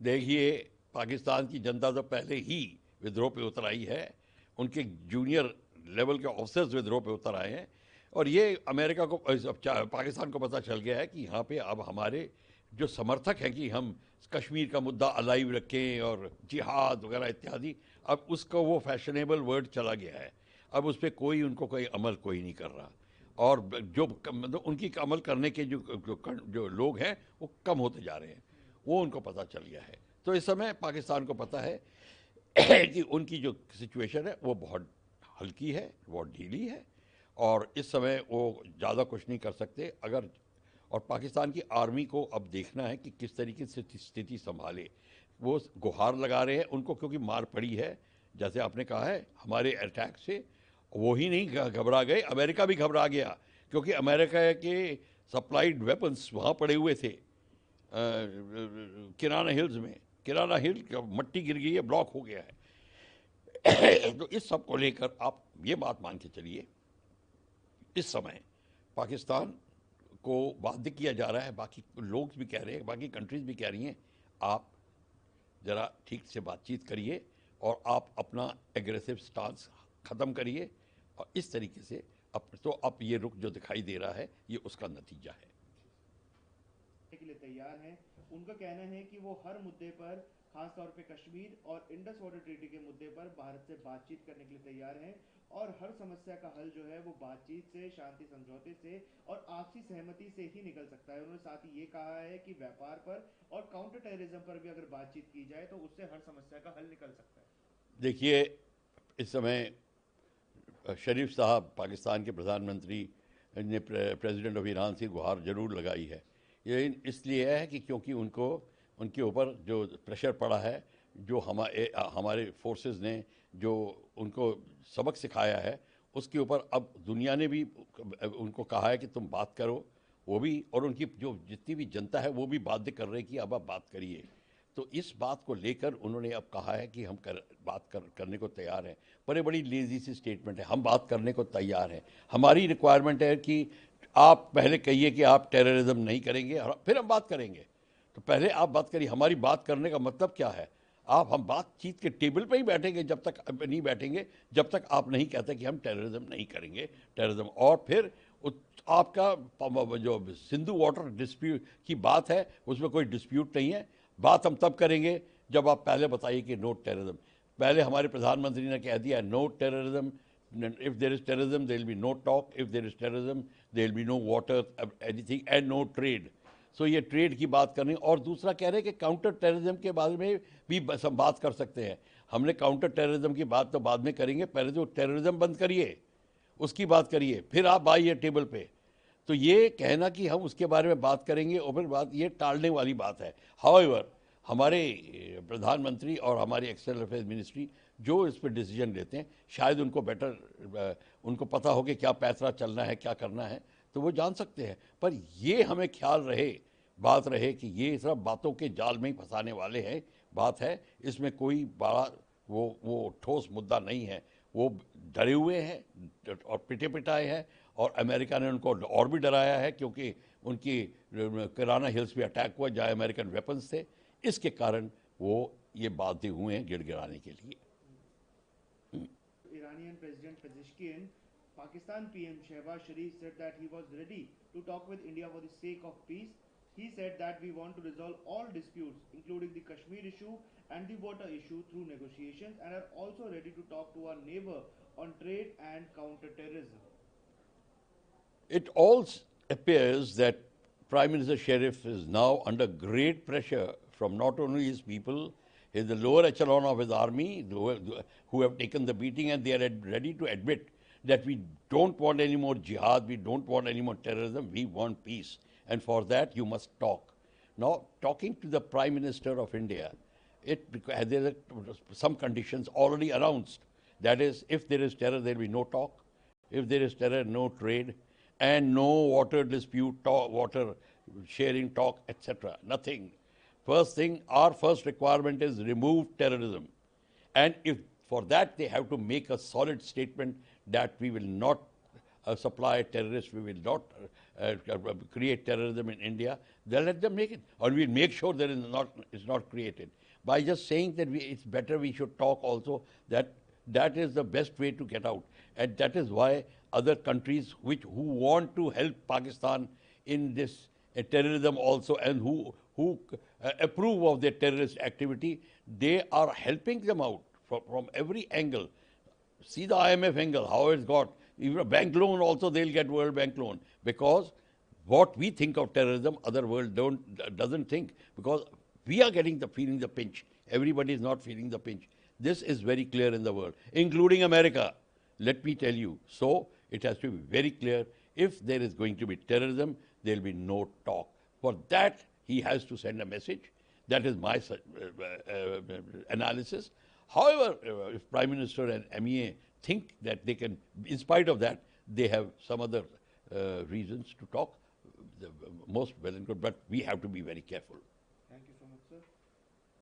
देखिए, पाकिस्तान की जनता तो पहले ही विद्रोह पे उतर आई है। उनके जूनियर लेवल के ऑफिसर्स विद्रोह पे उतर आए हैं। और ये अमेरिका को पाकिस्तान को पता चल गया है कि यहाँ पे अब हमारे जो समर्थक हैं कि हम कश्मीर का मुद्दा अलाइव रखें और जिहाद वगैरह इत्यादि, अब उसका वो फैशनेबल वर्ड चला गया है। अब उस पर कोई अमल कोई नहीं कर रहा। और जो मतलब उनकी अमल करने के जो लोग हैं वो कम होते जा रहे हैं, वो उनको पता चल गया है। तो इस समय पाकिस्तान को पता है कि उनकी जो सिचुएशन है वो बहुत हल्की है, बहुत ढीली है, और इस समय वो ज़्यादा कुछ नहीं कर सकते। अगर और पाकिस्तान की आर्मी को अब देखना है कि किस तरीके से स्थिति संभाले। वो गुहार लगा रहे हैं उनको, क्योंकि मार पड़ी है, जैसे आपने कहा है हमारे अटैक से। वो ही नहीं घबरा गए, अमेरिका भी घबरा गया, क्योंकि अमेरिका के सप्लाइड वेपन्स वहाँ पड़े हुए थे किराना हिल्स में। किराना हिल मट्टी गिर गई है, ब्लॉक हो गया है। तो इस सब को लेकर आप ये बात मान के चलिए, इस समय पाकिस्तान को बाध्य किया जा रहा है। बाकी लोग भी कह रहे हैं, बाकी कंट्रीज भी कह रही हैं, आप ज़रा ठीक से बातचीत करिए और आप अपना एग्रेसिव स्टांस ख़त्म करिए। और इस तरीके से अब ये रुख जो दिखाई दे रहा है ये उसका नतीजा है। के लिए तैयार हैं। उनका कहना है कि वो हर मुद्दे पर, खास तौर पे कश्मीर और इंडस वाटर ट्रीटी के मुद्दे पर भारत से बातचीत करने के लिए तैयार हैं और हर समस्या का हल जो है वो बातचीत से, शांति समझौते से और आपसी सहमति से ही निकल सकता है। उन्होंने साथ ही ये कहा है कि व्यापार पर और काउंटर टेररिज्म पर भी अगर बातचीत की जाए तो उससे हर समस्या का हल निकल सकता है। देखिए, इस समय शरीफ साहब पाकिस्तान के प्रधानमंत्री ने प्रेसिडेंट ऑफ ईरान से गुहार जरूर लगाई है। ये इसलिए है कि क्योंकि उनको उनके ऊपर जो प्रेशर पड़ा है, जो हमारे फोर्सेस ने जो उनको सबक सिखाया है, उसके ऊपर अब दुनिया ने भी उनको कहा है कि तुम बात करो। वो भी, और उनकी जो जितनी भी जनता है वो भी बाध्य कर रही है कि अब आप बात करिए। तो इस बात को लेकर उन्होंने अब कहा है कि हम करने को तैयार हैं। पर ये बड़ी लेजी सी स्टेटमेंट है, हम बात करने को तैयार हैं। हमारी रिक्वायरमेंट है कि आप पहले कहिए कि आप टेररिज्म नहीं करेंगे और फिर हम बात करेंगे। तो पहले आप बात करिए। हमारी बात करने का मतलब क्या है? हम बातचीत के टेबल पे ही बैठेंगे, जब तक नहीं बैठेंगे जब तक आप नहीं कहते कि हम टेररिज्म नहीं करेंगे। टेररिज्म, और फिर आपका जो सिंधु वाटर डिस्प्यूट की बात है उसमें कोई डिस्प्यूट नहीं है। बात हम तब करेंगे जब आप पहले बताइए कि नो टेररिज्म। पहले हमारे प्रधानमंत्री ने कह दिया no terrorism. If there is terrorism there will be no talk, if there is terrorism there will be no water anything and no trade. सो ये ट्रेड की बात करनी। और दूसरा कह रहे हैं कि काउंटर टेररिज्म के बारे में भी हम बात कर सकते हैं। हमने काउंटर टेररिज्म की बात तो बाद में करेंगे, पहले तो टेररिज्म बंद करिए, उसकी बात करिए, फिर आप आइए टेबल पे। तो ये कहना कि हम उसके बारे में बात करेंगे और फिर बात, ये टालने वाली बात है। हाउएवर, हमारे प्रधानमंत्री और हमारी एक्सटर्नल अफेयर्स मिनिस्ट्री जो इस पर डिसीजन लेते हैं, शायद उनको उनको पता हो कि क्या फैसला चलना है, क्या करना है, तो वो जान सकते हैं। पर ये हमें ख्याल रहे, बात रहे कि ये सब बातों के जाल में ही फंसाने वाले हैं। बात है, इसमें कोई बड़ा वो ठोस मुद्दा नहीं है। वो डरे हुए हैं और पिटे पिटाए हैं, और अमेरिका ने उनको और भी डराया है, क्योंकि उनकी किराना हिल्स पे अटैक हुआ जहाँ अमेरिकन वेपन्स थे। इसके कारण वो ये बाध्य हुए हैं गिड़गिड़ाने के लिए। Iranian President Pezeshkian, Pakistan PM Shehbaz Sharif said that he was ready to talk with India for the sake of peace. He said that we want to resolve all disputes, including the Kashmir issue and the water issue, through negotiations, and are also ready to talk to our neighbor on trade and counter terrorism. It all appears that Prime Minister Sharif is now under great pressure from not only his people, the lower echelon of his army, who have taken the beating, and they are ready to admit that we don't want any more jihad, we don't want any more terrorism, we want peace. And for that, you must talk. Now, talking to the Prime Minister of India, there are some conditions already announced. That is, if there is terror, there will be no talk. If there is terror, no trade, and no water dispute, water sharing talk, etc. Nothing. First thing, our first requirement is remove terrorism. And if for that they have to make a solid statement that we will not supply terrorists, we will not create terrorism in India, they'll let them make it. Or we'll make sure that it's not created. By just saying that it's better we should talk also, that is the best way to get out. And that is why other countries who want to help Pakistan in this terrorism also, and who approve of their terrorist activity, they are helping them out from every angle. See the IMF angle, how it's got. Even a bank loan also, they'll get World Bank loan. Because what we think of terrorism, other world doesn't think. Because we are feeling the pinch. Everybody is not feeling the pinch. This is very clear in the world, including America. Let me tell you. So it has to be very clear. If there is going to be terrorism, there will be no talk. For that, he has to send a message. That is my analysis. However, if Prime Minister and MEA think that they can, in spite of that, they have some other reasons to talk, most well and good, but we have to be very careful. Thank you so much, sir.